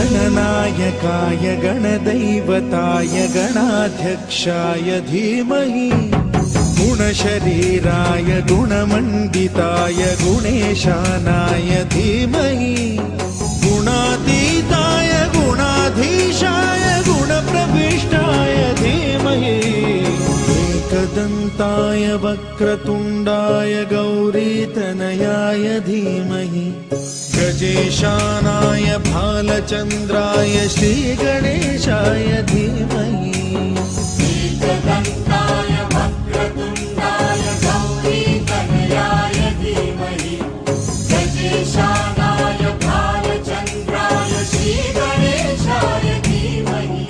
गणनायकाय गणदैवताय गणाध्यक्षाय धीमहि गुणशरीराय गुणमण्डिताय गुणेशानाय धीमहि गुणातीताय गुणाधीशाय गुणप्रविष्टाय धीमहि एकदन्ताय वक्रतुण्डाय गौरीतनयाय धीमहि गजेशानाय भालचन्द्राय श्रीगणेशाय धीमहि एकदन्ताय वक्रतुण्डाय गौरीतनयाय धीमहि गजेशानाय भालचन्द्राय श्रीगणेशाय धीमहि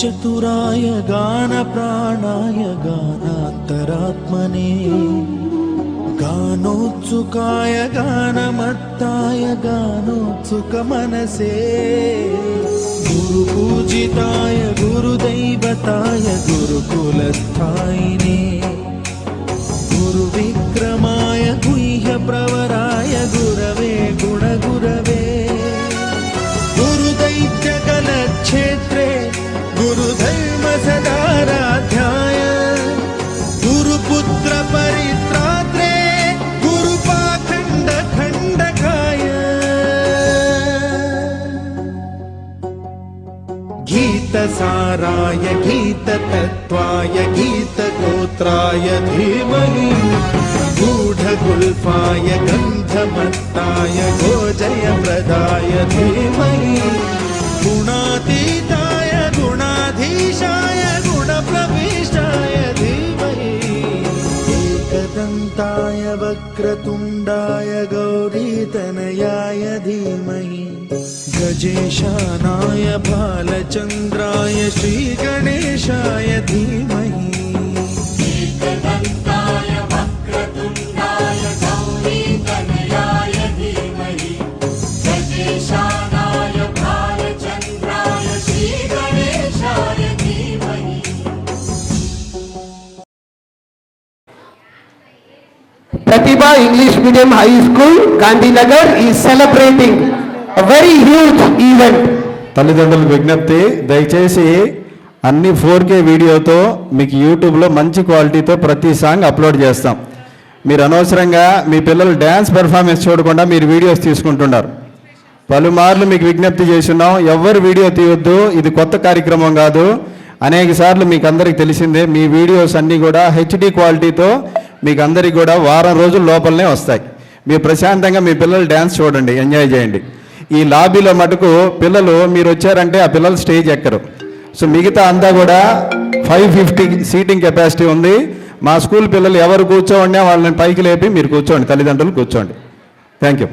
चतुराय गानप्राणाय गानान्तरात्मने गानोत्सुकाय गानमत्ताय गानोत्सुकमनसे गुरुपूजिताय गुरुदैवताय गुरुकुलस्थायिने गुरुविक्रमाय गुह्यप्रवराय गुरवे गुणगुरवे गुरुदैत्यकलक्षेत्रे गुरुधर्म सदाराध्याय गुरुपुत्र परित्रात्रे गुरुपाखण्ड खण्डकाय गीतसाराय गीततत्त्वाय गीतगोत्राय धीमहि गूढगुल्फाय गन्धमत्ताय गोजयप्रदाय धीमहि गुणातीताय गुणाधीशाय गुणप्रविष्टाय धीमहि एकदन्ताय वक्रतुण्डाय गौरीतनयाय धीमहि गजेशानाय भालचन्द्राय श्रीगणेशाय धीमहि एकदन्ताय वक्रतुण्डाय गौरीतनयाय धीमहि गजेशानाय भालचन्द्राय श्रीगणेशाय धीमहि Pratibha English Medium High School, Gandhinagar is celebrating a very huge event. తల్లిదండ్రుల విజ్ఞప్తి, దయచేసి అన్ని 4K వీడియోతో మీకు యూట్యూబ్లో మంచి క్వాలిటీతో ప్రతి సాంగ్ అప్లోడ్ చేస్తాం. మీరు అనవసరంగా మీ పిల్లలు డ్యాన్స్ పెర్ఫార్మెన్స్ చూడకుండా మీరు వీడియోస్ తీసుకుంటున్నారు. పలుమార్లు మీకు విజ్ఞప్తి చేస్తున్నాం, ఎవరు వీడియో తీయొద్దు, ఇది కొత్త కార్యక్రమం కాదు. అనేక సార్లు మీకు అందరికి తెలిసిందే, మీ వీడియోస్ అన్నీ కూడా HD క్వాలిటీతో మీకు అందరికి కూడా వారం రోజుల లోపలనే వస్తాయి. మీరు ప్రశాంతంగా మీ పిల్లలు డ్యాన్స్ చూడండి, ఎంజాయ్ చేయండి. ఈ లాబీలో మటుకు పిల్లలు మీరు వచ్చారంటే ఆ పిల్లలు స్టేజ్ ఎక్కరు. సో మిగతా అంతా కూడా 550 సీటింగ్ కెపాసిటీ ఉంది. మా స్కూల్ పిల్లలు ఎవరు కూర్చోండి వాళ్ళని పైకి లేపి మీరు కూర్చోండి, తల్లిదండ్రులు కూర్చోండి. Thank you.